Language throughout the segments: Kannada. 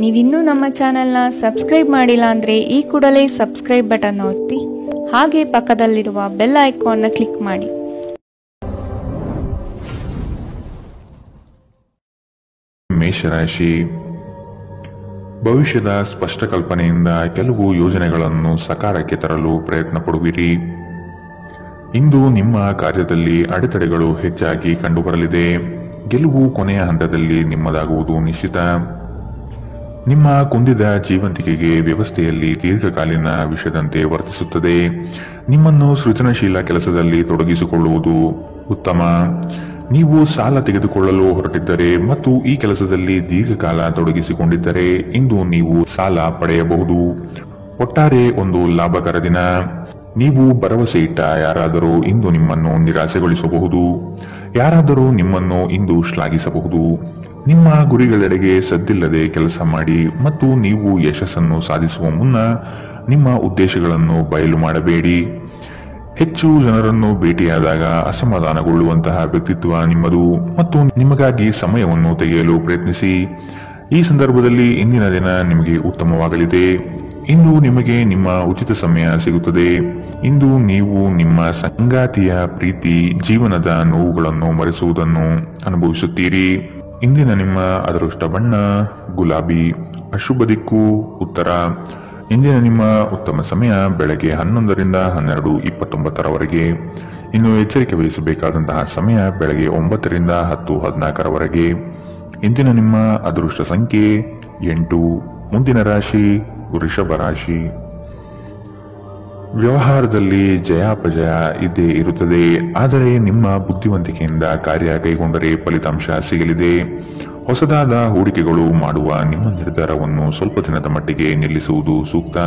ನೀವಿನ್ನೂ ನಮ್ಮ ಚಾನೆಲ್ನ ಸಬ್ಸ್ಕ್ರೈಬ್ ಮಾಡಿಲ್ಲ ಅಂದರೆ ಈ ಕೂಡಲೇ ಸಬ್ಸ್ಕ್ರೈಬ್ ಬಟನ್ ಒತ್ತಿ ಹಾಗೆ ಪಕ್ಕದಲ್ಲಿರುವ ಬೆಲ್ ಐಕಾನ್ನ ಕ್ಲಿಕ್ ಮಾಡಿ. ಮೇಷರಾಶಿ, ಭವಿಷ್ಯದ ಸ್ಪಷ್ಟ ಕಲ್ಪನೆಯಿಂದ ಕೆಲವು ಯೋಜನೆಗಳನ್ನು ಸಕಾರಕ್ಕೆ ತರಲು ಪ್ರಯತ್ನ ಪಡುವಿರಿ. ಇಂದು ನಿಮ್ಮ ಕಾರ್ಯದಲ್ಲಿ ಅಡೆತಡೆಗಳು ಹೆಚ್ಚಾಗಿ ಕಂಡುಬರಲಿದೆ. ಗೆಲುವು ಕೊನೆಯ ಹಂತದಲ್ಲಿ ನಿಮ್ಮದಾಗುವುದು ನಿಶ್ಚಿತ. ನಿಮ್ಮ ಕುಂದಿದ ಜೀವಂತಿಕೆಗೆ ವ್ಯವಸ್ಥೆಯಲ್ಲಿ ದೀರ್ಘಕಾಲೀನ ವಿಷಯದಂತೆ ವರ್ತಿಸುತ್ತದೆ. ನಿಮ್ಮನ್ನು ಸೃಜನಶೀಲ ಕೆಲಸದಲ್ಲಿ ತೊಡಗಿಸಿಕೊಳ್ಳುವುದು ಉತ್ತಮ. ನೀವು ಸಾಲ ತೆಗೆದುಕೊಳ್ಳಲು ಹೊರಟಿದ್ದರೆ ಮತ್ತು ಈ ಕೆಲಸದಲ್ಲಿ ದೀರ್ಘಕಾಲ ತೊಡಗಿಸಿಕೊಂಡಿದ್ದರೆ ಇಂದು ನೀವು ಸಾಲ ಪಡೆಯಬಹುದು. ಒಟ್ಟಾರೆ ಒಂದು ಲಾಭಕರ ದಿನ. ನೀವು ಭರವಸೆ ಇಟ್ಟ ಯಾರಾದರೂ ಇಂದು ನಿಮ್ಮನ್ನು ನಿರಾಸೆಗೊಳಿಸಬಹುದು. ಯಾರಾದರೂ ನಿಮ್ಮನ್ನು ಇಂದು ಶ್ಲಾಘಿಸಬಹುದು. ನಿಮ್ಮ ಗುರಿಗಳೆಡೆಗೆ ಸದ್ದಿಲ್ಲದೆ ಕೆಲಸ ಮಾಡಿ ಮತ್ತು ನೀವು ಯಶಸ್ಸನ್ನು ಸಾಧಿಸುವ ಮುನ್ನ ನಿಮ್ಮ ಉದ್ದೇಶಗಳನ್ನು ಬಯಲು ಮಾಡಬೇಡಿ. ಹೆಚ್ಚು ಜನರನ್ನು ಭೇಟಿಯಾದಾಗ ಅಸಮಾಧಾನಗೊಳ್ಳುವಂತಹ ವ್ಯಕ್ತಿತ್ವ ನಿಮ್ಮದು ಮತ್ತು ನಿಮಗಾಗಿ ಸಮಯವನ್ನು ತೆಗೆಯಲು ಪ್ರಯತ್ನಿಸಿ. ಈ ಸಂದರ್ಭದಲ್ಲಿ ಇಂದಿನ ದಿನ ನಿಮಗೆ ಉತ್ತಮವಾಗಲಿದೆ. ಇಂದು ನಿಮಗೆ ನಿಮ್ಮ ಉಚಿತ ಸಮಯ ಸಿಗುತ್ತದೆ. ಇಂದು ನೀವು ನಿಮ್ಮ ಸಂಗಾತಿಯ ಪ್ರೀತಿ, ಜೀವನದ ನೋವುಗಳನ್ನು ಮರೆಸುವುದನ್ನು ಅನುಭವಿಸುತ್ತೀರಿ. ಇಂದಿನ ನಿಮ್ಮ ಅದೃಷ್ಟ ಬಣ್ಣ ಗುಲಾಬಿ. ಅಶುಭ ದಿಕ್ಕು ಉತ್ತರ. ಇಂದಿನ ನಿಮ್ಮ ಉತ್ತಮ ಸಮಯ ಬೆಳಗ್ಗೆ 11ರಿಂದ 12:29 ಇನ್ನು ಎಚ್ಚರಿಕೆ ವಹಿಸಬೇಕಾದಂತಹ ಸಮಯ ಬೆಳಗ್ಗೆ 9ರಿಂದ 10:14 ಇಂದಿನ ನಿಮ್ಮ ಅದೃಷ್ಟ ಸಂಖ್ಯೆ 8. ಮುಂದಿನ ರಾಶಿ ವೃಷಭ ರಾಶಿ. ವ್ಯವಹಾರದಲ್ಲಿ ಜಯಾಪಜಯ ಇದ್ದೇ ಇರುತ್ತದೆ. ಆದರೆ ನಿಮ್ಮ ಬುದ್ಧಿವಂತಿಕೆಯಿಂದ ಕಾರ್ಯ ಕೈಗೊಂಡರೆ ಫಲಿತಾಂಶ ಸಿಗಲಿದೆ. ಹೊಸದಾದ ಹೂಡಿಕೆಗಳು ಮಾಡುವ ನಿಮ್ಮ ನಿರ್ಧಾರವನ್ನು ಸ್ವಲ್ಪ ದಿನದ ಮಟ್ಟಿಗೆ ನಿಲ್ಲಿಸುವುದು ಸೂಕ್ತ.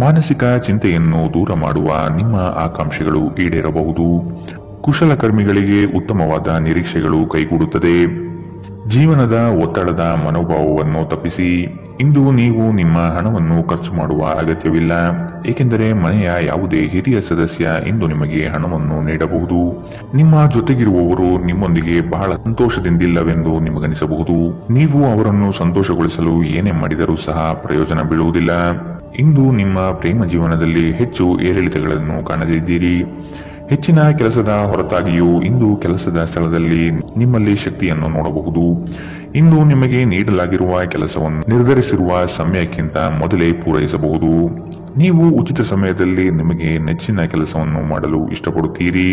ಮಾನಸಿಕ ಚಿಂತೆಯನ್ನು ದೂರ ಮಾಡುವ ನಿಮ್ಮ ಆಕಾಂಕ್ಷೆಗಳು ಈಡೇರಬಹುದು. ಕುಶಲಕರ್ಮಿಗಳಿಗೆ ಉತ್ತಮವಾದ ನಿರೀಕ್ಷೆಗಳು ಕೈಗೂಡುತ್ತದೆ. ಜೀವನದ ಒತ್ತಡದ ಮನೋಭಾವವನ್ನು ತಪ್ಪಿಸಿ. ಇಂದು ನೀವು ನಿಮ್ಮ ಹಣವನ್ನು ಖರ್ಚು ಮಾಡುವ ಅಗತ್ಯವಿಲ್ಲ, ಏಕೆಂದರೆ ಮನೆಯ ಯಾವುದೇ ಹಿರಿಯ ಸದಸ್ಯ ಇಂದು ನಿಮಗೆ ಹಣವನ್ನು ನೀಡಬಹುದು. ನಿಮ್ಮ ಜೊತೆಗಿರುವವರು ನಿಮ್ಮೊಂದಿಗೆ ಬಹಳ ಸಂತೋಷದಿಂದಿಲ್ಲವೆಂದು ನಿಮಗನಿಸಬಹುದು. ನೀವು ಅವರನ್ನು ಸಂತೋಷಗೊಳಿಸಲು ಏನೇ ಮಾಡಿದರೂ ಸಹ ಪ್ರಯೋಜನ ಬೀಳುವುದಿಲ್ಲ. ಇಂದು ನಿಮ್ಮ ಪ್ರೇಮ ಜೀವನದಲ್ಲಿ ಹೆಚ್ಚು ಏರಿಳಿತಗಳನ್ನು ಕಾಣಲಿದ್ದೀರಿ. ಹೆಚ್ಚಿನ ಕೆಲಸದ ಹೊರತಾಗಿಯೂ ಇಂದು ಕೆಲಸದ ಸ್ಥಳದಲ್ಲಿ ನಿಮ್ಮಲ್ಲಿ ಶಕ್ತಿಯನ್ನು ನೋಡಬಹುದು. ಇಂದು ನಿಮಗೆ ನೀಡಲಾಗಿರುವ ಕೆಲಸವನ್ನು ನಿರ್ಧರಿಸಿರುವ ಸಮಯಕ್ಕಿಂತ ಮೊದಲೇ ಪೂರೈಸಬಹುದು. ನೀವು ಉಚಿತ ಸಮಯದಲ್ಲಿ ನಿಮಗೆ ನೆಚ್ಚಿನ ಕೆಲಸವನ್ನು ಮಾಡಲು ಇಷ್ಟಪಡುತ್ತೀರಿ.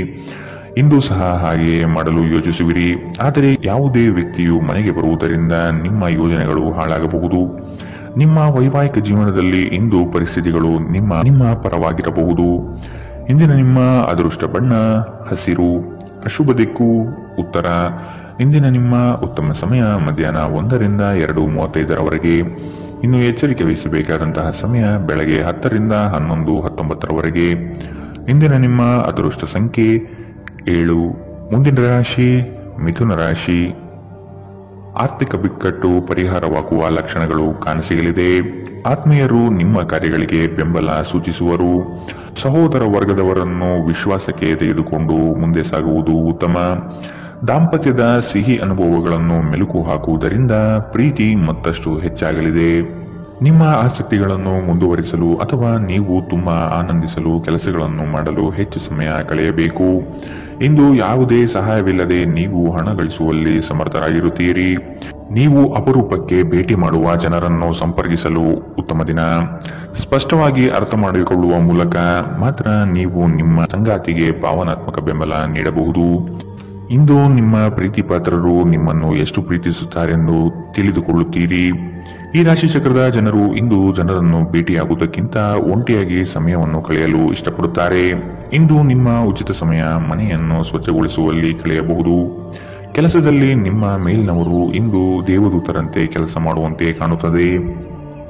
ಇಂದು ಸಹ ಹಾಗೆಯೇ ಮಾಡಲು ಯೋಚಿಸುವಿರಿ. ಆದರೆ ಯಾವುದೇ ವ್ಯಕ್ತಿಯು ಮನೆಗೆ ಬರುವುದರಿಂದ ನಿಮ್ಮ ಯೋಜನೆಗಳು ಹಾಳಾಗಬಹುದು. ನಿಮ್ಮ ವೈವಾಹಿಕ ಜೀವನದಲ್ಲಿ ಇಂದು ಪರಿಸ್ಥಿತಿಗಳು ನಿಮ್ಮ ಪರವಾಗಿರಬಹುದು. ಇಂದಿನ ನಿಮ್ಮ ಅದೃಷ್ಟ ಬಣ್ಣ ಹಸಿರು. ಅಶುಭ ದಿಕ್ಕು ಉತ್ತರ. ಇಂದಿನ ನಿಮ್ಮ ಉತ್ತಮ ಸಮಯ ಮಧ್ಯಾಹ್ನ 1ರಿಂದ 2:35 ಇನ್ನು ಎಚ್ಚರಿಕೆ ವಹಿಸಬೇಕಾದಂತಹ ಸಮಯ ಬೆಳಗ್ಗೆ 10ರಿಂದ 11:19 ಇಂದಿನ ನಿಮ್ಮ ಅದೃಷ್ಟ ಸಂಖ್ಯೆ 7. ಮುಂದಿನ ರಾಶಿ ಮಿಥುನ ರಾಶಿ. ಆರ್ಥಿಕ ಬಿಕ್ಕಟ್ಟು ಪರಿಹಾರವಾಗುವ ಲಕ್ಷಣಗಳು ಕಾಣಸಿಗಲಿದೆ. ಆತ್ಮೀಯರು ನಿಮ್ಮ ಕಾರ್ಯಗಳಿಗೆ ಬೆಂಬಲ ಸೂಚಿಸುವರು. ಸಹೋದರ ವರ್ಗದವರನ್ನು ವಿಶ್ವಾಸಕ್ಕೆ ತೆಗೆದುಕೊಂಡು ಮುಂದೆ ಸಾಗುವುದು ಉತ್ತಮ. ದಾಂಪತ್ಯದ ಸಿಹಿ ಅನುಭವಗಳನ್ನು ಮೆಲುಕು ಹಾಕುವುದರಿಂದ ಪ್ರೀತಿ ಮತ್ತಷ್ಟು ಹೆಚ್ಚಾಗಲಿದೆ. ನಿಮ್ಮ ಆಸಕ್ತಿಗಳನ್ನು ಮುಂದುವರಿಸಲು ಅಥವಾ ನೀವು ತುಂಬಾ ಆನಂದಿಸಲು ಕೆಲಸಗಳನ್ನು ಮಾಡಲು ಹೆಚ್ಚು ಸಮಯ ಕಳೆಯಬೇಕು. ಇಂದು ಯಾವುದೇ ಸಹಾಯವಿಲ್ಲದೆ ನೀವು ಹಣ ಗಳಿಸುವಲ್ಲಿ ಸಮರ್ಥರಾಗಿರುತ್ತೀರಿ. ನೀವು ಅಪರೂಪಕ್ಕೆ ಭೇಟಿ ಮಾಡುವ ಜನರನ್ನು ಸಂಪರ್ಕಿಸಲು ಉತ್ತಮ ದಿನ. ಸ್ಪಷ್ಟವಾಗಿ ಅರ್ಥ ಮಾಡಿಕೊಳ್ಳುವ ಮೂಲಕ ಮಾತ್ರ ನೀವು ನಿಮ್ಮ ಸಂಗಾತಿಗೆ ಭಾವನಾತ್ಮಕ ಬೆಂಬಲ ನೀಡಬಹುದು. ಇಂದು ನಿಮ್ಮ ಪ್ರೀತಿ ಪಾತ್ರರು ನಿಮ್ಮನ್ನು ಎಷ್ಟು ಪ್ರೀತಿಸುತ್ತಾರೆಂದು ತಿಳಿದುಕೊಳ್ಳುತ್ತೀರಿ. ಈ ರಾಶಿ ಚಕ್ರದ ಜನರು ಇಂದು ಜನರನ್ನು ಭೇಟಿಯಾಗುವುದಕ್ಕಿಂತ ಒಂಟಿಯಾಗಿ ಸಮಯವನ್ನು ಕಳೆಯಲು ಇಷ್ಟಪಡುತ್ತಾರೆ. ಇಂದು ನಿಮ್ಮ ಉಚಿತ ಸಮಯ ಮನೆಯನ್ನು ಸ್ವಚ್ಛಗೊಳಿಸುವಲ್ಲಿ ಕಳೆಯಬಹುದು. ಕೆಲಸದಲ್ಲಿ ನಿಮ್ಮ ಮೇಲಿನವರು ಇಂದು ದೇವದೂತರಂತೆ ಕೆಲಸ ಮಾಡುವಂತೆ ಕಾಣುತ್ತದೆ.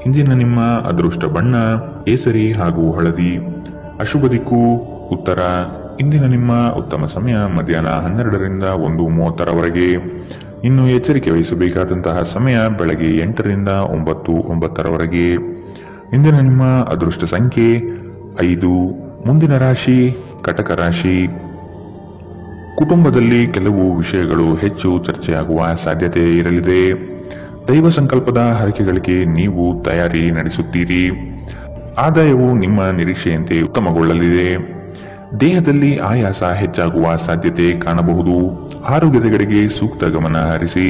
ಇಂದಿನ ನಿಮ್ಮ ಅದೃಷ್ಟ ಬಣ್ಣ ಕೇಸರಿ ಹಾಗೂ ಹಳದಿ. ಅಶುಭ ದಿಕ್ಕು ಉತ್ತರ. ಇಂದಿನ ನಿಮ್ಮ ಉತ್ತಮ ಸಮಯ ಮಧ್ಯಾಹ್ನ 12ರಿಂದ 1:30 ಇನ್ನು ಎಚ್ಚರಿಕೆ ವಹಿಸಬೇಕಾದಂತಹ ಸಮಯ ಬೆಳಗ್ಗೆ 8ರಿಂದ 9:09 ಇಂದಿನ ನಿಮ್ಮ ಅದೃಷ್ಟ ಸಂಖ್ಯೆ 5. ಮುಂದಿನ ರಾಶಿ ಕಟಕ ರಾಶಿ. ಕುಟುಂಬದಲ್ಲಿ ಕೆಲವು ವಿಷಯಗಳು ಹೆಚ್ಚು ಚರ್ಚೆಯಾಗುವ ಸಾಧ್ಯತೆ ಇರಲಿದೆ. ದೈವ ಸಂಕಲ್ಪದ ಹರಕೆಗಳಿಗೆ ನೀವು ತಯಾರಿ ನಡೆಸುತ್ತೀರಿ. ಆದಾಯವು ನಿಮ್ಮ ನಿರೀಕ್ಷೆಯಂತೆ ಉತ್ತಮಗೊಳ್ಳಲಿದೆ. ದೇಹದಲ್ಲಿ ಆಯಾಸ ಹೆಚ್ಚಾಗುವ ಸಾಧ್ಯತೆ ಕಾಣಬಹುದು. ಆರೋಗ್ಯದ ಕಡೆಗೆ ಸೂಕ್ತ ಗಮನ ಹರಿಸಿ.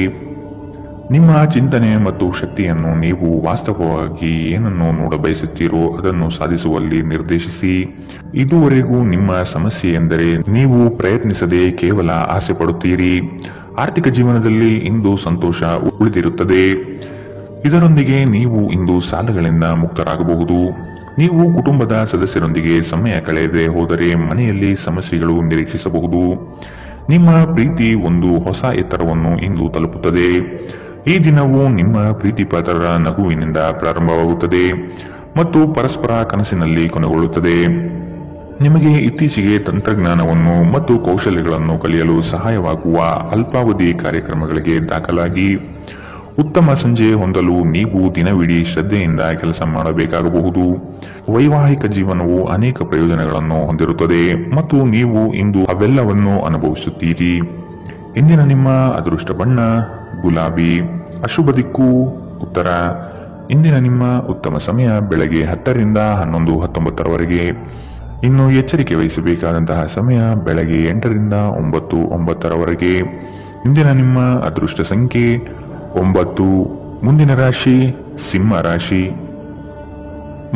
ನಿಮ್ಮ ಚಿಂತನೆ ಮತ್ತು ಶಕ್ತಿಯನ್ನು ನೀವು ವಾಸ್ತವವಾಗಿ ಏನನ್ನು ನೋಡಬಯಸುತ್ತೀರೋ ಅದನ್ನು ಸಾಧಿಸುವಲ್ಲಿ ನಿರ್ದೇಶಿಸಿ. ಇದುವರೆಗೂ ನಿಮ್ಮ ಸಮಸ್ಯೆ ಎಂದರೆ ನೀವು ಪ್ರಯತ್ನಿಸದೆ ಕೇವಲ ಆಸೆ ಪಡುತ್ತೀರಿ. ಆರ್ಥಿಕ ಜೀವನದಲ್ಲಿ ಇಂದು ಸಂತೋಷ ಉಳಿದಿರುತ್ತದೆ. ಇದರೊಂದಿಗೆ ನೀವು ಇಂದು ಸಾಲಗಳಿಂದ ಮುಕ್ತರಾಗಬಹುದು. ನೀವು ಕುಟುಂಬದ ಸದಸ್ಯರೊಂದಿಗೆ ಸಮಯ ಕಳೆಯದೆ ಹೋದರೆ ಮನೆಯಲ್ಲಿ ಸಮಸ್ಯೆಗಳು ನಿರೀಕ್ಷಿಸಬಹುದು. ನಿಮ್ಮ ಪ್ರೀತಿ ಒಂದು ಹೊಸ ಎತ್ತರವನ್ನು ಇಂದು ತಲುಪುತ್ತದೆ. ಈ ದಿನವು ನಿಮ್ಮ ಪ್ರೀತಿಪಾತ್ರರ ನಗುವಿನಿಂದ ಪ್ರಾರಂಭವಾಗುತ್ತದೆ ಮತ್ತು ಪರಸ್ಪರ ಕನಸಿನಲ್ಲಿ ಕೊನೆಗೊಳ್ಳುತ್ತದೆ. ನಿಮಗೆ ಇತ್ತೀಚೆಗೆ ತಂತ್ರಜ್ಞಾನವನ್ನು ಮತ್ತು ಕೌಶಲ್ಯಗಳನ್ನು ಕಲಿಯಲು ಸಹಾಯವಾಗುವ ಅಲ್ಪಾವಧಿ ಕಾರ್ಯಕ್ರಮಗಳಿಗೆ ದಾಖಲಾಗಿ. ಉತ್ತಮ ಸಂಜೆ ಹೊಂದಲು ನೀವು ದಿನವಿಡೀ ಶ್ರದ್ಧೆಯಿಂದ ಕೆಲಸ ಮಾಡಬೇಕಾಗಬಹುದು. ವೈವಾಹಿಕ ಜೀವನವು ಅನೇಕ ಪ್ರಯೋಜನಗಳನ್ನು ಹೊಂದಿರುತ್ತದೆ ಮತ್ತು ನೀವು ಇಂದು ಅವೆಲ್ಲವನ್ನು ಅನುಭವಿಸುತ್ತೀರಿ. ಇಂದಿನ ನಿಮ್ಮ ಅದೃಷ್ಟ ಬಣ್ಣ ಗುಲಾಬಿ. ಅಶುಭ ದಿಕ್ಕು ಉತ್ತರ. ಇಂದಿನ ನಿಮ್ಮ ಉತ್ತಮ ಸಮಯ ಬೆಳಗ್ಗೆ 10 ರಿಂದ 11:19 ಇನ್ನು ಎಚ್ಚರಿಕೆ ವಹಿಸಬೇಕಾದಂತಹ ಸಮಯ ಬೆಳಗ್ಗೆ 8 ರಿಂದ 9:09 ಇಂದಿನ ನಿಮ್ಮ ಅದೃಷ್ಟ ಸಂಖ್ಯೆ 9. ಮುಂದಿನ ರಾಶಿ ಸಿಂಹ ರಾಶಿ.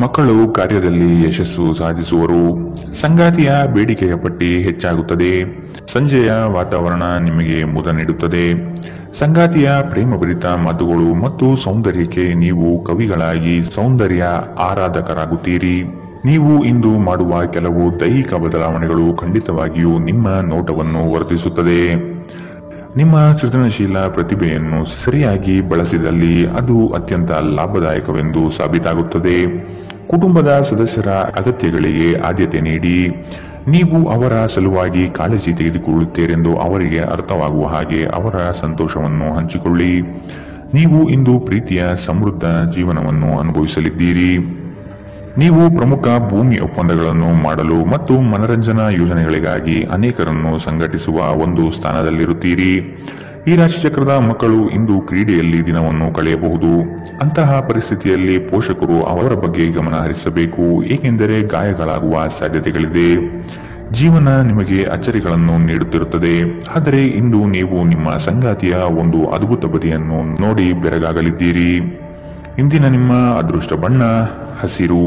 ಮಕ್ಕಳು ಕಾರ್ಯದಲ್ಲಿ ಯಶಸ್ಸು ಸಾಧಿಸುವರು. ಸಂಗಾತಿಯ ಬೇಡಿಕೆಯ ಪಟ್ಟಿ ಹೆಚ್ಚಾಗುತ್ತದೆ. ಸಂಜೆಯ ವಾತಾವರಣ ನಿಮಗೆ ಮುದ ನೀಡುತ್ತದೆ. ಸಂಗಾತಿಯ ಪ್ರೇಮಭರಿತ ಮಾತುಗಳು ಮತ್ತು ಸೌಂದರ್ಯಕ್ಕೆ ನೀವು ಕವಿಗಳಾಗಿ ಸೌಂದರ್ಯ ಆರಾಧಕರಾಗುತ್ತೀರಿ. ನೀವು ಇಂದು ಮಾಡುವ ಕೆಲವು ದೈಹಿಕ ಬದಲಾವಣೆಗಳು ಖಂಡಿತವಾಗಿಯೂ ನಿಮ್ಮ ನೋಟವನ್ನು ವರ್ಧಿಸುತ್ತದೆ. ನಿಮ್ಮ ಸೃಜನಶೀಲ ಪ್ರತಿಭೆಯನ್ನು ಸರಿಯಾಗಿ ಬಳಸಿದಲ್ಲಿ ಅದು ಅತ್ಯಂತ ಲಾಭದಾಯಕವೆಂದು ಸಾಬೀತಾಗುತ್ತದೆ. ಕುಟುಂಬದ ಸದಸ್ಯರ ಅಗತ್ಯಗಳಿಗೆ ಆದ್ಯತೆ ನೀಡಿ. ನೀವು ಅವರ ಸಲುವಾಗಿ ಕಾಳಜಿ ತೆಗೆದುಕೊಳ್ಳುತ್ತೀರೆಂದು ಅವರಿಗೆ ಅರ್ಥವಾಗುವ ಹಾಗೆ ಅವರ ಸಂತೋಷವನ್ನು ಹಂಚಿಕೊಳ್ಳಿ. ನೀವು ಇಂದು ಪ್ರೀತಿಯ ಸಮೃದ್ಧ ಜೀವನವನ್ನು ಅನುಭವಿಸಲಿದ್ದೀರಿ. ನೀವು ಪ್ರಮುಖ ಭೂಮಿ ಒಪ್ಪಂದಗಳನ್ನು ಮಾಡಲು ಮತ್ತು ಮನರಂಜನಾ ಯೋಜನೆಗಳಿಗಾಗಿ ಅನೇಕರನ್ನು ಸಂಘಟಿಸುವ ಒಂದು ಸ್ಥಾನದಲ್ಲಿರುತ್ತೀರಿ. ಈ ರಾಶಿಚಕ್ರದ ಮಕ್ಕಳು ಇಂದು ಕ್ರೀಡೆಯಲ್ಲಿ ದಿನವನ್ನು ಕಳೆಯಬಹುದು. ಅಂತಹ ಪರಿಸ್ಥಿತಿಯಲ್ಲಿ ಪೋಷಕರು ಅವರ ಬಗ್ಗೆ ಗಮನ ಹರಿಸಬೇಕು, ಏಕೆಂದರೆ ಗಾಯಗಳಾಗುವ ಸಾಧ್ಯತೆಗಳಿದೆ. ಜೀವನ ನಿಮಗೆ ಅಚ್ಚರಿಗಳನ್ನು ನೀಡುತ್ತಿರುತ್ತದೆ, ಆದರೆ ಇಂದು ನೀವು ನಿಮ್ಮ ಸಂಗಾತಿಯ ಒಂದು ಅದ್ಭುತ ಬದಿಯನ್ನು ನೋಡಿ ಬೆರಗಾಗಲಿದ್ದೀರಿ. ಇಂದಿನ ನಿಮ್ಮ ಅದೃಷ್ಟ ಬಣ್ಣ ಹಸಿರು.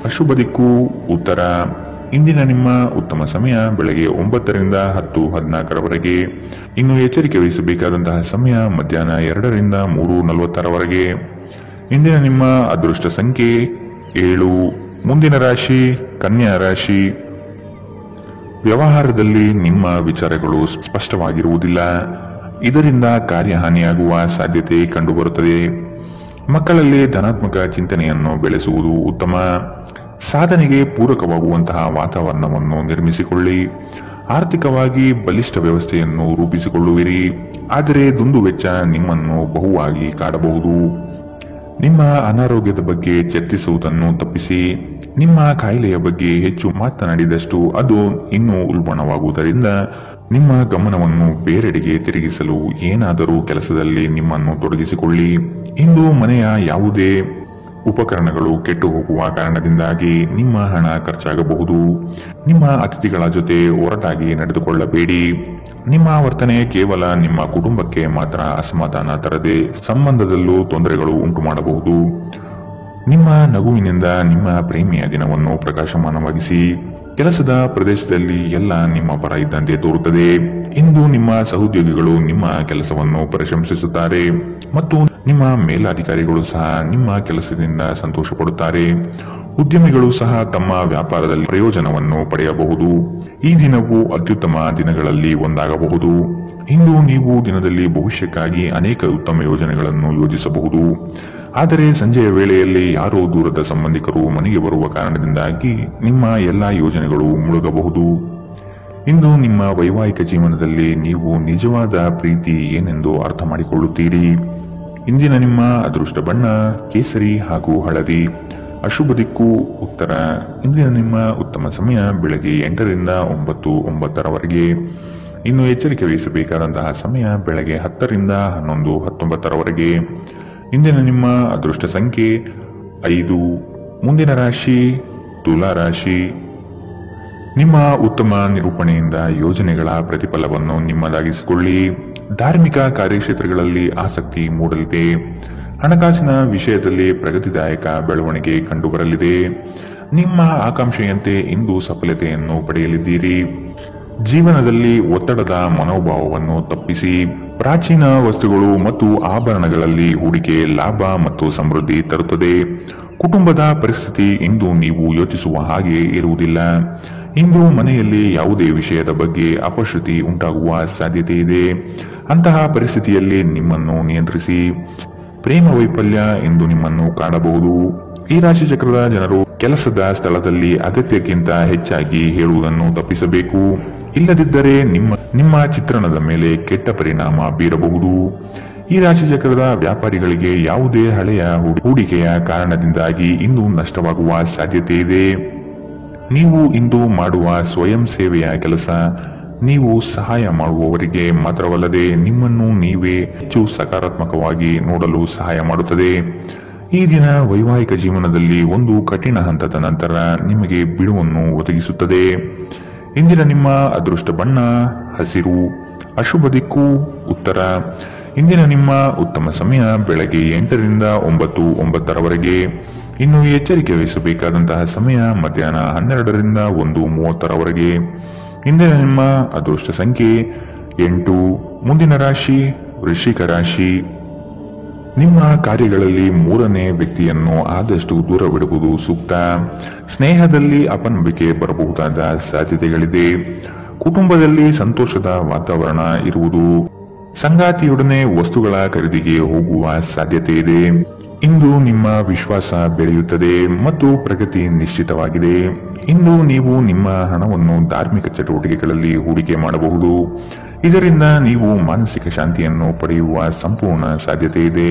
ಅಶುಭ ದಿಕ್ಕು ಉತ್ತರ. ಇಂದಿನ ನಿಮ್ಮ ಉತ್ತಮ ಸಮಯ ಬೆಳಗ್ಗೆ 9 ರಿಂದ 10:14 ಇನ್ನು ಎಚ್ಚರಿಕೆ ವಹಿಸಬೇಕಾದಂತಹ ಸಮಯ ಮಧ್ಯಾಹ್ನ 2 ರಿಂದ 3:46 ಇಂದಿನ ನಿಮ್ಮ ಅದೃಷ್ಟ ಸಂಖ್ಯೆ 7. ಮುಂದಿನ ರಾಶಿ ಕನ್ಯಾ ರಾಶಿ. ವ್ಯವಹಾರದಲ್ಲಿ ನಿಮ್ಮ ವಿಚಾರಗಳು ಸ್ಪಷ್ಟವಾಗಿರುವುದಿಲ್ಲ. ಇದರಿಂದ ಕಾರ್ಯಹಾನಿಯಾಗುವ ಸಾಧ್ಯತೆ ಕಂಡುಬರುತ್ತದೆ. ಮಕ್ಕಳಲ್ಲಿ ಧನಾತ್ಮಕ ಚಿಂತನೆಯನ್ನು ಬೆಳೆಸುವುದು ಉತ್ತಮ. ಸಾಧನೆಗೆ ಪೂರಕವಾಗುವಂತಹ ವಾತಾವರಣವನ್ನು ನಿರ್ಮಿಸಿಕೊಳ್ಳಿ. ಆರ್ಥಿಕವಾಗಿ ಬಲಿಷ್ಠ ವ್ಯವಸ್ಥೆಯನ್ನು ರೂಪಿಸಿಕೊಳ್ಳುವಿರಿ, ಆದರೆ ದುಂದುವೆಚ್ಚ ನಿಮ್ಮನ್ನು ಬಹುವಾಗಿ ಕಾಡಬಹುದು. ನಿಮ್ಮ ಅನಾರೋಗ್ಯದ ಬಗ್ಗೆ ಚರ್ಚಿಸುವುದನ್ನು ತಪ್ಪಿಸಿ. ನಿಮ್ಮ ಕಾಯಿಲೆಯ ಬಗ್ಗೆ ಹೆಚ್ಚು ಮಾತನಾಡಿದಷ್ಟು ಅದು ಇನ್ನೂ ಉಲ್ಬಣವಾಗುವುದರಿಂದ ನಿಮ್ಮ ಗಮನವನ್ನು ಬೇರೆಡೆಗೆ ತಿರುಗಿಸಲು ಏನಾದರೂ ಕೆಲಸದಲ್ಲಿ ನಿಮ್ಮನ್ನು ತೊಡಗಿಸಿಕೊಳ್ಳಿ. ಇಂದು ಮನೆಯ ಯಾವುದೇ ಉಪಕರಣಗಳು ಕೆಟ್ಟು ಹೋಗುವ ಕಾರಣದಿಂದಾಗಿ ನಿಮ್ಮ ಹಣ ಖರ್ಚಾಗಬಹುದು. ನಿಮ್ಮ ಅತಿಥಿಗಳ ಜೊತೆ ಒರಟಾಗಿ ನಡೆದುಕೊಳ್ಳಬೇಡಿ. ನಿಮ್ಮ ವರ್ತನೆ ಕೇವಲ ನಿಮ್ಮ ಕುಟುಂಬಕ್ಕೆ ಮಾತ್ರ ಅಸಮಾಧಾನ ತರದೆ ಸಂಬಂಧದಲ್ಲೂ ತೊಂದರೆಗಳು ಉಂಟು ಮಾಡಬಹುದು. ನಿಮ್ಮ ನಗುವಿನಿಂದ ನಿಮ್ಮ ಪ್ರೇಮಿಯ ದಿನವನ್ನು ಪ್ರಕಾಶಮಾನವಾಗಿಸಿ. ಕೆಲಸದ ಪ್ರದೇಶದಲ್ಲಿ ಎಲ್ಲ ನಿಮ್ಮ ಪರ ಇದ್ದಂತೆ ತೋರುತ್ತದೆ. ಇಂದು ನಿಮ್ಮ ಸಹೋದ್ಯೋಗಿಗಳು ನಿಮ್ಮ ಕೆಲಸವನ್ನು ಪ್ರಶಂಸಿಸುತ್ತಾರೆ ಮತ್ತು ನಿಮ್ಮ ಮೇಲಾಧಿಕಾರಿಗಳು ಸಹ ನಿಮ್ಮ ಕೆಲಸದಿಂದ ಸಂತೋಷ ಪಡುತ್ತಾರೆ. ಉದ್ಯಮಿಗಳು ಸಹ ತಮ್ಮ ವ್ಯಾಪಾರದಲ್ಲಿ ಪ್ರಯೋಜನವನ್ನು ಪಡೆಯಬಹುದು. ಈ ದಿನವು ಅತ್ಯುತ್ತಮ ದಿನಗಳಲ್ಲಿ ಒಂದಾಗಬಹುದು. ಇಂದು ನೀವು ದಿನದಲ್ಲಿ ಭವಿಷ್ಯಕ್ಕಾಗಿ ಅನೇಕ ಉತ್ತಮ ಯೋಜನೆಗಳನ್ನು ಯೋಜಿಸಬಹುದು. ಆದರೆ ಸಂಜೆಯ ವೇಳೆಯಲ್ಲಿ ಯಾರೋ ದೂರದ ಸಂಬಂಧಿಕರು ಮನೆಗೆ ಬರುವ ಕಾರಣದಿಂದಾಗಿ ನಿಮ್ಮ ಎಲ್ಲಾ ಯೋಜನೆಗಳು ಮುಳುಗಬಹುದು. ಇಂದು ನಿಮ್ಮ ವೈವಾಹಿಕ ಜೀವನದಲ್ಲಿ ನೀವು ನಿಜವಾದ ಪ್ರೀತಿ ಏನೆಂದು ಅರ್ಥ ಮಾಡಿಕೊಳ್ಳುತ್ತೀರಿ. ಇಂದಿನ ನಿಮ್ಮ ಅದೃಷ್ಟ ಬಣ್ಣ ಕೇಸರಿ ಹಾಗೂ ಹಳದಿ. ಅಶುಭ ದಿಕ್ಕು ಉತ್ತರ. ಇಂದಿನ ನಿಮ್ಮ ಉತ್ತಮ ಸಮಯ ಬೆಳಗ್ಗೆ 8 ರಿಂದ 9:09 ಇನ್ನು ಎಚ್ಚರಿಕೆ ವಹಿಸಬೇಕಾದಂತಹ ಸಮಯ ಬೆಳಗ್ಗೆ 10 ರಿಂದ 11:19 ಇಂದಿನ ನಿಮ್ಮ ಅದೃಷ್ಟ ಸಂಖ್ಯೆ 5. ಮುಂದಿನ ರಾಶಿ ತುಲಾ ರಾಶಿ. ನಿಮ್ಮ ಉತ್ತಮ ನಿರೂಪಣೆಯಿಂದ ಯೋಜನೆಗಳ ಪ್ರತಿಫಲವನ್ನು ನಿಮ್ಮದಾಗಿಸಿಕೊಳ್ಳಿ. ಧಾರ್ಮಿಕ ಕಾರ್ಯಕ್ಷೇತ್ರಗಳಲ್ಲಿ ಆಸಕ್ತಿ ಮೂಡಲಿದೆ. ಹಣಕಾಸಿನ ವಿಷಯದಲ್ಲಿ ಪ್ರಗತಿದಾಯಕ ಬೆಳವಣಿಗೆ ಕಂಡುಬರಲಿದೆ. ನಿಮ್ಮ ಆಕಾಂಕ್ಷೆಯಂತೆ ಇಂದು ಸಫಲತೆಯನ್ನು ಪಡೆಯಲಿದ್ದೀರಿ. ಜೀವನದಲ್ಲಿ ಒತ್ತಡದ ಮನೋಭಾವವನ್ನು ತಪ್ಪಿಸಿ ಪ್ರಾಚೀನ ವಸ್ತುಗಳು ಮತ್ತು ಆಭರಣಗಳಲ್ಲಿ ಹೂಡಿಕೆ ಲಾಭ ಮತ್ತು ಸಮೃದ್ಧಿ ತರುತ್ತದೆ. ಕುಟುಂಬದ ಪರಿಸ್ಥಿತಿ ಇಂದು ನೀವು ಯೋಚಿಸುವ ಹಾಗೆ ಇರುವುದಿಲ್ಲ. ಇಂದು ಮನೆಯಲ್ಲಿ ಯಾವುದೇ ವಿಷಯದ ಬಗ್ಗೆ ಅಪಶ್ರುತಿ ಉಂಟಾಗುವ ಸಾಧ್ಯತೆ ಇದೆ. ಅಂತಹ ಪರಿಸ್ಥಿತಿಯಲ್ಲಿ ನಿಮ್ಮನ್ನು ನಿಯಂತ್ರಿಸಿ. ಪ್ರೇಮ ವೈಫಲ್ಯ ಇಂದು ನಿಮ್ಮನ್ನು ಕಾಣಬಹುದು. ಈ ರಾಶಿ ಚಕ್ರದ ಜನರು ಕೆಲಸದ ಸ್ಥಳದಲ್ಲಿ ಅಗತ್ಯಕ್ಕಿಂತ ಹೆಚ್ಚಾಗಿ ಹೇಳುವುದನ್ನು ತಪ್ಪಿಸಬೇಕು. ಇಲ್ಲದಿದ್ದರೆ ನಿಮ್ಮ ಚಿತ್ರಣದ ಮೇಲೆ ಕೆಟ್ಟ ಪರಿಣಾಮ ಬೀರಬಹುದು. ಈ ರಾಶಿ ಚಕ್ರದ ವ್ಯಾಪಾರಿಗಳಿಗೆ ಯಾವುದೇ ಹಳೆಯ ಹೂಡಿಕೆಯ ಕಾರಣದಿಂದಾಗಿ ಇಂದು ನಷ್ಟವಾಗುವ ಸಾಧ್ಯತೆ ಇದೆ. ನೀವು ಇಂದು ಮಾಡುವ ಸ್ವಯಂ ಸೇವೆಯ ಕೆಲಸ ನೀವು ಸಹಾಯ ಮಾಡುವವರಿಗೆ ಮಾತ್ರವಲ್ಲದೆ ನಿಮ್ಮನ್ನು ನೀವೇ ಹೆಚ್ಚು ಸಕಾರಾತ್ಮಕವಾಗಿ ನೋಡಲು ಸಹಾಯ ಮಾಡುತ್ತದೆ. ಈ ದಿನ ವೈವಾಹಿಕ ಜೀವನದಲ್ಲಿ ಒಂದು ಕಠಿಣ ಹಂತದ ನಂತರ ನಿಮಗೆ ಬಿಡುವನ್ನು ಒದಗಿಸುತ್ತದೆ. ಇಂದಿನ ನಿಮ್ಮ ಅದೃಷ್ಟ ಬಣ್ಣ ಹಸಿರು. ಅಶುಭ ದಿಕ್ಕು ಉತ್ತರ. ಇಂದಿನ ನಿಮ್ಮ ಉತ್ತಮ ಸಮಯ ಬೆಳಗ್ಗೆ 8 ರಿಂದ 9 ಇನ್ನು ಎಚ್ಚರಿಕೆ ವಹಿಸಬೇಕಾದಂತಹ ಸಮಯ ಮಧ್ಯಾಹ್ನ 12 ರಿಂದ 1:30. ಇಂದಿನ ನಿಮ್ಮ ಅದೃಷ್ಟ ಸಂಖ್ಯೆ 8. ಮುಂದಿನ ರಾಶಿ ವೃಶ್ಚಿಕ ರಾಶಿ. ನಿಮ್ಮ ಕಾರ್ಯಗಳಲ್ಲಿ ಮೂರನೇ ವ್ಯಕ್ತಿಯನ್ನು ಆದಷ್ಟು ದೂರವಿಡುವುದು ಸೂಕ್ತ. ಸ್ನೇಹದಲ್ಲಿ ಅಪನಂಬಿಕೆ ಬರಬಹುದಾದ ಸಾಧ್ಯತೆಗಳಿದೆ. ಕುಟುಂಬದಲ್ಲಿ ಸಂತೋಷದ ವಾತಾವರಣ ಇರುವುದು. ಸಂಗಾತಿಯೊಡನೆ ವಸ್ತುಗಳ ಖರೀದಿಗೆ ಹೋಗುವ ಸಾಧ್ಯತೆ ಇದೆ. ಇಂದು ನಿಮ್ಮ ವಿಶ್ವಾಸ ಬೆಳೆಯುತ್ತದೆ ಮತ್ತು ಪ್ರಗತಿ ನಿಶ್ಚಿತವಾಗಿದೆ. ಇಂದು ನೀವು ನಿಮ್ಮ ಹಣವನ್ನು ಧಾರ್ಮಿಕ ಚಟುವಟಿಕೆಗಳಲ್ಲಿ ಹೂಡಿಕೆ ಮಾಡಬಹುದು. ಇದರಿಂದ ನೀವು ಮಾನಸಿಕ ಶಾಂತಿಯನ್ನು ಪಡೆಯುವ ಸಂಪೂರ್ಣ ಸಾಧ್ಯತೆ ಇದೆ.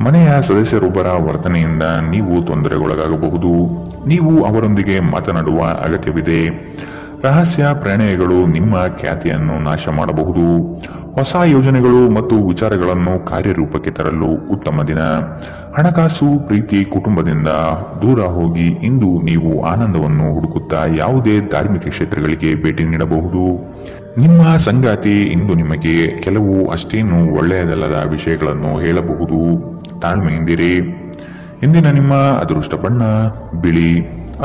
ಮನೆಯ ಸದಸ್ಯರೊಬ್ಬರ ವರ್ತನೆಯಿಂದ ನೀವು ತೊಂದರೆಗೊಳಗಾಗಬಹುದು. ನೀವು ಅವರೊಂದಿಗೆ ಮಾತನಾಡುವ ಅಗತ್ಯವಿದೆ. ರಹಸ್ಯ ಪ್ರಣಯಗಳು ನಿಮ್ಮ ಖ್ಯಾತಿಯನ್ನು ನಾಶ ಮಾಡಬಹುದು. ಹೊಸ ಯೋಜನೆಗಳು ಮತ್ತು ವಿಚಾರಗಳನ್ನು ಕಾರ್ಯರೂಪಕ್ಕೆ ತರಲು ಉತ್ತಮ ದಿನ. ಹಣಕಾಸು ಪ್ರೀತಿ ಕುಟುಂಬದಿಂದ ದೂರ ಹೋಗಿ ಇಂದು ನೀವು ಆನಂದವನ್ನು ಹುಡುಕುತ್ತಾ ಯಾವುದೇ ಧಾರ್ಮಿಕ ಕ್ಷೇತ್ರಗಳಿಗೆ ಭೇಟಿ ನೀಡಬಹುದು. ನಿಮ್ಮ ಸಂಗಾತಿ ಇಂದು ನಿಮಗೆ ಕೆಲವು ಅಷ್ಟೇನು ಒಳ್ಳೆಯದಲ್ಲದ ವಿಷಯಗಳನ್ನು ಹೇಳಬಹುದು. ತಾಳ್ಮೆಯಿಂದಿರಿ. ಇಂದಿನ ನಿಮ್ಮ ಅದೃಷ್ಟ ಬಣ್ಣ ಬಿಳಿ.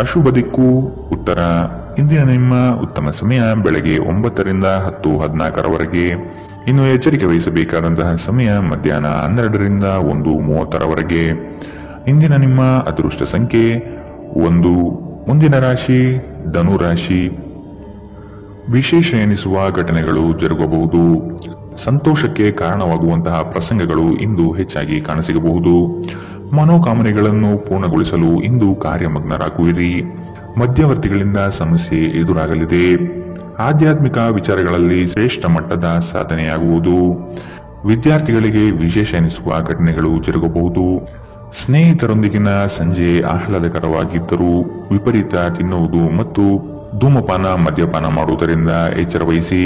ಅಶುಭ ದಿಕ್ಕು ಉತ್ತರ. ಇಂದಿನ ನಿಮ್ಮ ಉತ್ತಮ ಸಮಯ ಬೆಳಗ್ಗೆ 9 ರಿಂದ 10:14. ಇನ್ನು ಎಚ್ಚರಿಕೆ ವಹಿಸಬೇಕಾದಂತಹ ಸಮಯ ಮಧ್ಯಾಹ್ನ 12 ರಿಂದ 1:30. ಇಂದಿನ ನಿಮ್ಮ ಅದೃಷ್ಟ ಸಂಖ್ಯೆ 1. ಮುಂದಿನ ರಾಶಿ ಧನು ರಾಶಿ. ವಿಶೇಷ ಎನಿಸುವ ಘಟನೆಗಳು ಜರುಗಬಹುದು. ಸಂತೋಷಕ್ಕೆ ಕಾರಣವಾಗುವಂತಹ ಪ್ರಸಂಗಗಳು ಇಂದು ಹೆಚ್ಚಾಗಿ ಕಾಣಸಿಗಬಹುದು. ಮನೋಕಾಮನೆಗಳನ್ನು ಪೂರ್ಣಗೊಳಿಸಲು ಇಂದು ಕಾರ್ಯಮಗ್ನರಾಗುವಿರಿ. ಮಧ್ಯವರ್ತಿಗಳಿಂದ ಸಮಸ್ಯೆ ಎದುರಾಗಲಿದೆ. ಆಧ್ಯಾತ್ಮಿಕ ವಿಚಾರಗಳಲ್ಲಿ ಶ್ರೇಷ್ಠ ಮಟ್ಟದ ಸಾಧನೆಯಾಗುವುದು. ವಿದ್ಯಾರ್ಥಿಗಳಿಗೆ ವಿಶೇಷ ಎನಿಸುವ ಘಟನೆಗಳು ಜರುಗಬಹುದು. ಸ್ನೇಹಿತರೊಂದಿಗಿನ ಸಂಜೆ ಆಹ್ಲಾದಕರವಾಗಿದ್ದರೂ ವಿಪರೀತ ತಿನ್ನುವುದು ಮತ್ತು ಧೂಮಪಾನ ಮದ್ಯಪಾನ ಮಾಡುವುದರಿಂದ ಎಚ್ಚರ ವಹಿಸಿ.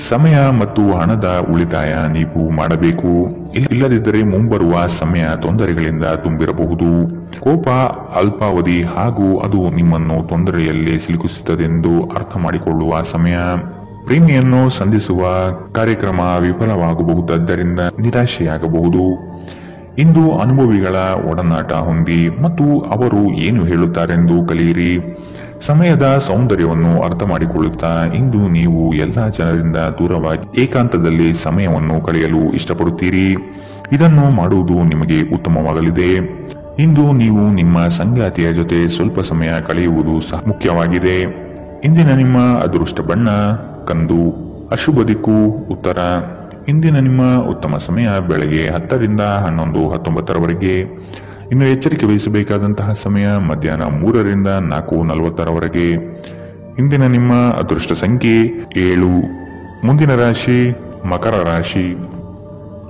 ಸಮಯ ಮತ್ತು ಹಣದ ಉಳಿತಾಯ ನೀವು ಮಾಡಬೇಕು. ಇಲ್ಲದಿದ್ದರೆ ಮುಂಬರುವ ಸಮಯ ತೊಂದರೆಗಳಿಂದ ತುಂಬಿರಬಹುದು. ಕೋಪ ಅಲ್ಪಾವಧಿ ಹಾಗೂ ಅದು ನಿಮ್ಮನ್ನು ತೊಂದರೆಯಲ್ಲಿ ಸಿಲುಕಿಸುತ್ತದೆಂದು ಅರ್ಥ ಮಾಡಿಕೊಳ್ಳುವ ಸಮಯ. ಪ್ರೇಮಿಯನ್ನು ಸಂಧಿಸುವ ಕಾರ್ಯಕ್ರಮ ವಿಫಲವಾಗಬಹುದಾದ್ದರಿಂದ ನಿರಾಶೆಯಾಗಬಹುದು. ಇಂದು ಅನುಭವಿಗಳ ಒಡನಾಟ ಹೊಂದಿ ಮತ್ತು ಅವರು ಏನು ಹೇಳುತ್ತಾರೆಂದು ಕಲಿಯಿರಿ. ಸಮಯದ ಸೌಂದರ್ಯವನ್ನು ಅರ್ಥ ಮಾಡಿಕೊಳ್ಳುತ್ತಾ ಇಂದು ನೀವು ಎಲ್ಲಾ ಜನರಿಂದ ದೂರವಾಗಿ ಏಕಾಂತದಲ್ಲಿ ಸಮಯವನ್ನು ಕಳೆಯಲು ಇಷ್ಟಪಡುತ್ತೀರಿ. ಇದನ್ನು ಮಾಡುವುದು ನಿಮಗೆ ಉತ್ತಮವಾಗಲಿದೆ. ಇಂದು ನೀವು ನಿಮ್ಮ ಸಂಗಾತಿಯ ಜೊತೆ ಸ್ವಲ್ಪ ಸಮಯ ಕಳೆಯುವುದು ಸಹ ಮುಖ್ಯವಾಗಿದೆ. ಇಂದಿನ ನಿಮ್ಮ ಅದೃಷ್ಟ ಬಣ್ಣ ಕಂದು. ಅಶುಭ ದಿಕ್ಕು ಉತ್ತರ. ಇಂದಿನ ನಿಮ್ಮ ಉತ್ತಮ ಸಮಯ ಬೆಳಗ್ಗೆ 10 ರಿಂದ 11:19. ಇನ್ನು ಎಚ್ಚರಿಕೆ ವಹಿಸಬೇಕಾದಂತಹ ಸಮಯ ಮಧ್ಯಾಹ್ನ 3 ರಿಂದ 4:40. ಇಂದಿನ ನಿಮ್ಮ ಅದೃಷ್ಟ ಸಂಖ್ಯೆ 7. ಮುಂದಿನ ರಾಶಿ ಮಕರ ರಾಶಿ.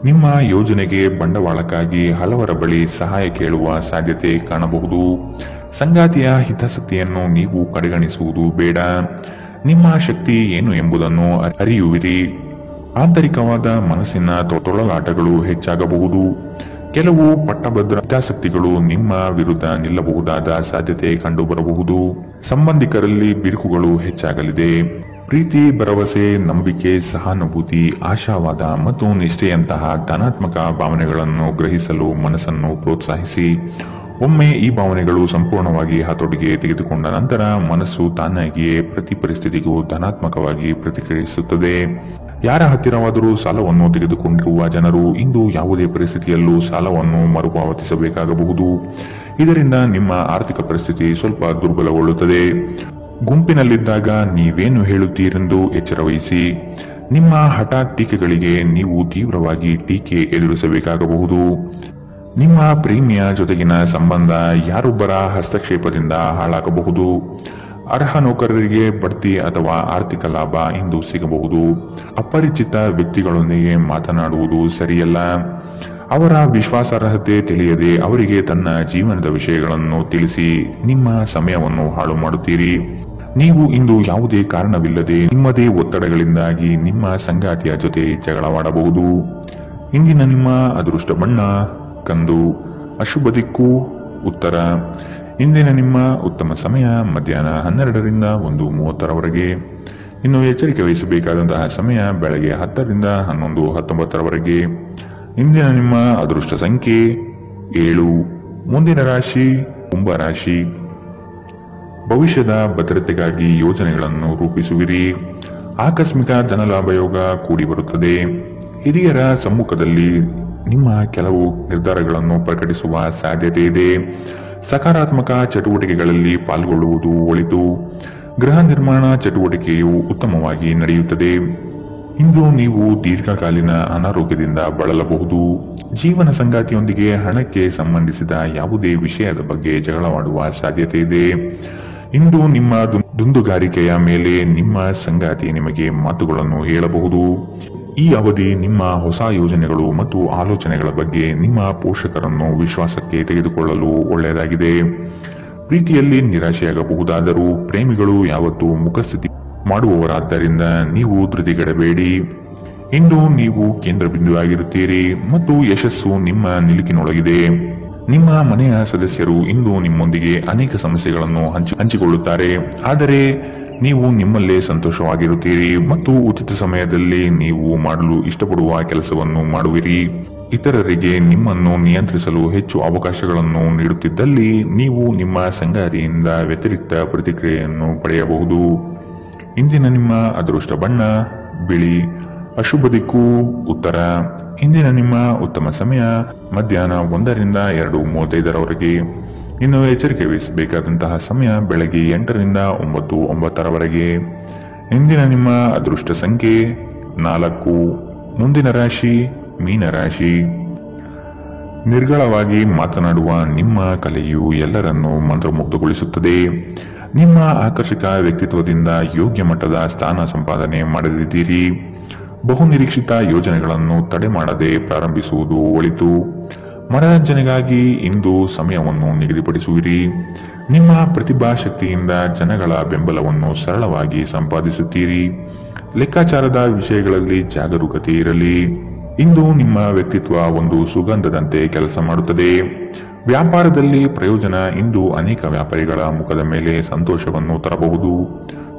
ನಿಮ್ಮ ಯೋಜನೆಗೆ ಬಂಡವಾಳಕ್ಕಾಗಿ ಹಲವರ ಬಳಿ ಸಹಾಯ ಕೇಳುವ ಸಾಧ್ಯತೆ ಕಾಣಬಹುದು. ಸಂಗಾತಿಯ ಹಿತಾಸಕ್ತಿಯನ್ನು ನೀವು ಕಡೆಗಣಿಸುವುದು ಬೇಡ. ನಿಮ್ಮ ಶಕ್ತಿ ಏನು ಎಂಬುದನ್ನು ಅರಿಯುವಿರಿ. ಆಂತರಿಕವಾದ ಮನಸ್ಸಿನ ತೊಳಲಾಟಗಳು ಹೆಚ್ಚಾಗಬಹುದು. ಕೆಲವು ಪಟ್ಟಭದ್ರ ಹಿತಾಸಕ್ತಿಗಳು ನಿಮ್ಮ ವಿರುದ್ಧ ನಿಲ್ಲಬಹುದಾದ ಸಾಧ್ಯತೆ ಕಂಡುಬರಬಹುದು. ಸಂಬಂಧಿಕರಲ್ಲಿ ಬಿರುಕುಗಳು ಹೆಚ್ಚಾಗಲಿದೆ. ಪ್ರೀತಿ, ಭರವಸೆ, ನಂಬಿಕೆ, ಸಹಾನುಭೂತಿ, ಆಶಾವಾದ ಮತ್ತು ನಿಷ್ಠೆಯಂತಹ ಧನಾತ್ಮಕ ಭಾವನೆಗಳನ್ನು ಗ್ರಹಿಸಲು ಮನಸ್ಸನ್ನು ಪ್ರೋತ್ಸಾಹಿಸಿ. ಒಮ್ಮೆ ಈ ಭಾವನೆಗಳು ಸಂಪೂರ್ಣವಾಗಿ ಹತೋಟಿಗೆ ತೆಗೆದುಕೊಂಡ ನಂತರ ಮನಸ್ಸು ತಾನಾಗಿಯೇ ಪ್ರತಿ ಪರಿಸ್ಥಿತಿಗೂ ಧನಾತ್ಮಕವಾಗಿ ಪ್ರತಿಕ್ರಿಯಿಸುತ್ತದೆ. ಯಾರ ಹತ್ತಿರವಾದರೂ ಸಾಲವನ್ನು ತೆಗೆದುಕೊಂಡಿರುವ ಜನರು ಇಂದು ಯಾವುದೇ ಪರಿಸ್ಥಿತಿಯಲ್ಲೂ ಸಾಲವನ್ನು ಮರುಪಾವತಿಸಬೇಕಾಗಬಹುದು. ಇದರಿಂದ ನಿಮ್ಮ ಆರ್ಥಿಕ ಪರಿಸ್ಥಿತಿ ಸ್ವಲ್ಪ ದುರ್ಬಲಗೊಳ್ಳುತ್ತದೆ. ಗುಂಪಿನಲ್ಲಿದ್ದಾಗ ನೀವೇನು ಹೇಳುತ್ತೀರೆಂದು ಎಚ್ಚರವಹಿಸಿ. ನಿಮ್ಮ ಹಠಾತ್ ಟೀಕೆಗಳಿಗೆ ನೀವು ತೀವ್ರವಾಗಿ ಟೀಕೆ ಎದುರಿಸಬೇಕಾಗಬಹುದು. ನಿಮ್ಮ ಪ್ರೇಮಿಯ ಜೊತೆಗಿನ ಸಂಬಂಧ ಯಾರೊಬ್ಬರ ಹಸ್ತಕ್ಷೇಪದಿಂದ ಹಾಳಾಗಬಹುದು. ಅರ್ಹ ನೌಕರರಿಗೆ ಬಡ್ತಿ ಅಥವಾ ಆರ್ಥಿಕ ಲಾಭ ಇಂದು ಸಿಗಬಹುದು. ಅಪರಿಚಿತ ವ್ಯಕ್ತಿಗಳೊಂದಿಗೆ ಮಾತನಾಡುವುದು ಸರಿಯಲ್ಲ. ಅವರ ವಿಶ್ವಾಸಾರ್ಹತೆ ತಿಳಿಯದೆ ಅವರಿಗೆ ತನ್ನ ಜೀವನದ ವಿಷಯಗಳನ್ನು ತಿಳಿಸಿ ನಿಮ್ಮ ಸಮಯವನ್ನು ಹಾಳು ಮಾಡುತ್ತೀರಿ. ನೀವು ಇಂದು ಯಾವುದೇ ಕಾರಣವಿಲ್ಲದೆ ನಿಮ್ಮದೇ ಒತ್ತಡಗಳಿಂದಾಗಿ ನಿಮ್ಮ ಸಂಗಾತಿಯ ಜೊತೆ ಜಗಳವಾಡಬಹುದು. ಇಂದಿನ ನಿಮ್ಮ ಅದೃಷ್ಟ ಬಣ್ಣ ಕಂದು. ಅಶುಭ ದಿಕ್ಕು ಉತ್ತರ. ಇಂದಿನ ನಿಮ್ಮ ಉತ್ತಮ ಸಮಯ ಮಧ್ಯಾಹ್ನ 12ರಿಂದ 1:30ರವರೆಗೆ. ಇನ್ನು ಎಚ್ಚರಿಕೆ ವಹಿಸಬೇಕಾದಂತಹ ಸಮಯ ಬೆಳಗ್ಗೆ 10ರಿಂದ 11:19ರವರೆಗೆ. ಇಂದಿನ ನಿಮ್ಮ ಅದೃಷ್ಟ ಸಂಖ್ಯೆ 7. ಮುಂದಿನ ರಾಶಿ ಕುಂಭ ರಾಶಿ. ಭವಿಷ್ಯದ ಭದ್ರತೆಗಾಗಿ ಯೋಜನೆಗಳನ್ನು ರೂಪಿಸುವಿರಿ. ಆಕಸ್ಮಿಕ ಧನಲಾಭ ಯೋಗ ಕೂಡಿ ಬರುತ್ತದೆ. ಹಿರಿಯರ ಸಮ್ಮುಖದಲ್ಲಿ ನಿಮ್ಮ ಕೆಲವು ನಿರ್ಧಾರಗಳನ್ನು ಪ್ರಕಟಿಸುವ ಸಾಧ್ಯತೆ ಇದೆ. ಸಕಾರಾತ್ಮಕ ಚಟುವಟಿಕೆಗಳಲ್ಲಿ ಪಾಲ್ಗೊಳ್ಳುವುದು ಒಳಿತು. ಗೃಹ ನಿರ್ಮಾಣ ಚಟುವಟಿಕೆಯು ಉತ್ತಮವಾಗಿ ನಡೆಯುತ್ತದೆ. ಇಂದು ನೀವು ದೀರ್ಘಕಾಲೀನ ಅನಾರೋಗ್ಯದಿಂದ ಬಳಲಬಹುದು. ಜೀವನ ಸಂಗಾತಿಯೊಂದಿಗೆ ಹಣಕ್ಕೆ ಸಂಬಂಧಿಸಿದ ಯಾವುದೇ ವಿಷಯದ ಬಗ್ಗೆ ಜಗಳವಾಡುವ ಸಾಧ್ಯತೆ ಇದೆ. ಇಂದು ನಿಮ್ಮ ದುಂದುಗಾರಿಕೆಯ ಮೇಲೆ ನಿಮ್ಮ ಸಂಗಾತಿ ನಿಮಗೆ ಮಾತುಗಳನ್ನು ಹೇಳಬಹುದು. ಈ ಅವಧಿ ನಿಮ್ಮ ಹೊಸ ಯೋಜನೆಗಳು ಮತ್ತು ಆಲೋಚನೆಗಳ ಬಗ್ಗೆ ನಿಮ್ಮ ಪೋಷಕರನ್ನು ವಿಶ್ವಾಸಕ್ಕೆ ತೆಗೆದುಕೊಳ್ಳಲು ಒಳ್ಳೆಯದಾಗಿದೆ. ಪ್ರೀತಿಯಲ್ಲಿ ನಿರಾಶೆಯಾಗಬಹುದಾದರೂ ಪ್ರೇಮಿಗಳು ಯಾವತ್ತೂ ಮುಖಸ್ಥಿತಿ ಮಾಡುವವರಾದ್ದರಿಂದ ನೀವು ಧೃತಿಗೆಡಬೇಡಿ. ಇಂದು ನೀವು ಕೇಂದ್ರ ಬಿಂದುವಾಗಿರುತ್ತೀರಿ ಮತ್ತು ಯಶಸ್ಸು ನಿಮ್ಮ ನಿಲುಕಿನೊಳಗಿದೆ. ನಿಮ್ಮ ಮನೆಯ ಸದಸ್ಯರು ಇಂದು ನಿಮ್ಮೊಂದಿಗೆ ಅನೇಕ ಸಮಸ್ಯೆಗಳನ್ನು ಹಂಚಿಕೊಳ್ಳುತ್ತಾರೆ. ಆದರೆ ನೀವು ನಿಮ್ಮಲ್ಲೇ ಸಂತೋಷವಾಗಿರುತ್ತೀರಿ ಮತ್ತು ಉಚಿತ ಸಮಯದಲ್ಲಿ ನೀವು ಮಾಡಲು ಇಷ್ಟಪಡುವ ಕೆಲಸವನ್ನು ಮಾಡುವಿರಿ. ಇತರರಿಗೆ ನಿಮ್ಮನ್ನು ನಿಯಂತ್ರಿಸಲು ಹೆಚ್ಚು ಅವಕಾಶಗಳನ್ನು ನೀಡುತ್ತಿದ್ದಲ್ಲಿ ನೀವು ನಿಮ್ಮ ಸಂಗಾತಿಯಿಂದ ವ್ಯತಿರಿಕ್ತ ಪ್ರತಿಕ್ರಿಯೆಯನ್ನು ಪಡೆಯಬಹುದು. ಇಂದಿನ ನಿಮ್ಮ ಅದೃಷ್ಟ ಬಣ್ಣ ಬಿಳಿ. ಅಶುಭ ದಿಕ್ಕು ಉತ್ತರ. ಇಂದಿನ ನಿಮ್ಮ ಉತ್ತಮ ಸಮಯ ಮಧ್ಯಾಹ್ನ 1ರಿಂದ 2:35ರವರೆಗೆ. ಇನ್ನು ಎಚ್ಚರಿಕೆ ವಹಿಸಬೇಕಾದಂತಹ ಸಮಯ ಬೆಳಗ್ಗೆ 8ರಿಂದ 9:09ರವರೆಗೆ. ಇಂದಿನ ನಿಮ್ಮ ಅದೃಷ್ಟ ಸಂಖ್ಯೆ 4. ಮುಂದಿನ ರಾಶಿ ಮೀನರಾಶಿ. ನಿರ್ಗಳವಾಗಿ ಮಾತನಾಡುವ ನಿಮ್ಮ ಕಲೆಯು ಎಲ್ಲರನ್ನೂ ಮಂತ್ರಮುಗ್ಧಗೊಳಿಸುತ್ತದೆ. ನಿಮ್ಮ ಆಕರ್ಷಕ ವ್ಯಕ್ತಿತ್ವದಿಂದ ಯೋಗ್ಯ ಮಟ್ಟದ ಸ್ಥಾನ ಸಂಪಾದನೆ ಮಾಡಲಿದ್ದೀರಿ. ಬಹುನಿರೀಕ್ಷಿತ ಯೋಜನೆಗಳನ್ನು ತಡೆ ಮಾಡದೆ ಪ್ರಾರಂಭಿಸುವುದು ಒಳಿತು. ಮನರಂಜನೆಗಾಗಿ ಇಂದು ಸಮಯವನ್ನು ನಿಗದಿಪಡಿಸುವಿರಿ. ನಿಮ್ಮ ಪ್ರತಿಭಾ ಶಕ್ತಿಯಿಂದ ಜನಗಳ ಬೆಂಬಲವನ್ನು ಸರಳವಾಗಿ ಸಂಪಾದಿಸುತ್ತೀರಿ. ಲೆಕ್ಕಾಚಾರದ ವಿಷಯಗಳಲ್ಲಿ ಜಾಗರೂಕತೆ ಇರಲಿ. ಇಂದು ನಿಮ್ಮ ವ್ಯಕ್ತಿತ್ವ ಒಂದು ಸುಗಂಧದಂತೆ ಕೆಲಸ ಮಾಡುತ್ತದೆ. ವ್ಯಾಪಾರದಲ್ಲಿ ಪ್ರಯೋಜನ ಇಂದು ಅನೇಕ ವ್ಯಾಪಾರಿಗಳ ಮುಖದ ಮೇಲೆ ಸಂತೋಷವನ್ನು ತರಬಹುದು.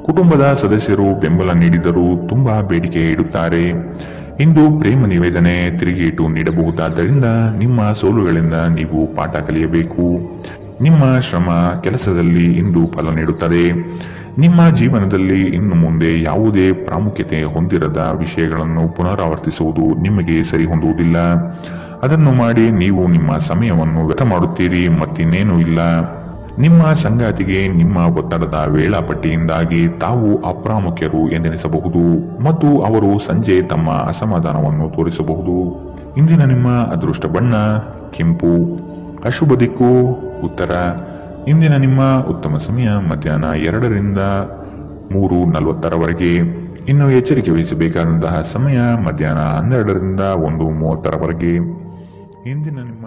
ಕುಟುಂಬದ ಸದಸ್ಯರು ಬೆಂಬಲ ನೀಡಿದರೂ ತುಂಬಾ ಬೇಡಿಕೆ ಇಡುತ್ತಾರೆ. ಇಂದು ಪ್ರೇಮ ನಿವೇದನೆ ತಿರುಗೇಟು ನೀಡಬಹುದಾದ್ದರಿಂದ ನಿಮ್ಮ ಸೋಲುಗಳಿಂದ ನೀವು ಪಾಠ ಕಲಿಯಬೇಕು. ನಿಮ್ಮ ಶ್ರಮ ಕೆಲಸದಲ್ಲಿ ಇಂದು ಫಲ ನೀಡುತ್ತದೆ. ನಿಮ್ಮ ಜೀವನದಲ್ಲಿ ಇನ್ನು ಮುಂದೆ ಯಾವುದೇ ಪ್ರಾಮುಖ್ಯತೆ ಹೊಂದಿರದ ವಿಷಯಗಳನ್ನು ಪುನರಾವರ್ತಿಸುವುದು ನಿಮಗೆ ಸರಿ ಹೊಂದುವುದಿಲ್ಲ. ಅದನ್ನು ಮಾಡಿ ನೀವು ನಿಮ್ಮ ಸಮಯವನ್ನು ವ್ಯರ್ಥ ಮಾಡುತ್ತೀರಿ, ಮತ್ತಿನ್ನೇನೂ ಇಲ್ಲ. ನಿಮ್ಮ ಸಂಗಾತಿಗೆ ನಿಮ್ಮ ಒತ್ತಡದ ವೇಳಾಪಟ್ಟಿಯಿಂದಾಗಿ ತಾವು ಅಪ್ರಾಮುಖ್ಯರು ಎಂದೆನಿಸಬಹುದು ಮತ್ತು ಅವರು ಸಂಜೆ ತಮ್ಮ ಅಸಮಾಧಾನವನ್ನು ತೋರಿಸಬಹುದು. ಇಂದಿನ ನಿಮ್ಮ ಅದೃಷ್ಟ ಬಣ್ಣ ಕೆಂಪು. ಅಶುಭ ದಿಕ್ಕು ಉತ್ತರ. ಇಂದಿನ ನಿಮ್ಮ ಉತ್ತಮ ಸಮಯ ಮಧ್ಯಾಹ್ನ 2ರಿಂದ 3:40ರವರೆಗೆ. ಇನ್ನು ಎಚ್ಚರಿಕೆ ವಹಿಸಬೇಕಾದಂತಹ ಸಮಯ ಮಧ್ಯಾಹ್ನ 12ರಿಂದ 1:30ರವರೆಗೆ. ಇಂದಿನ ನಿಮ್ಮ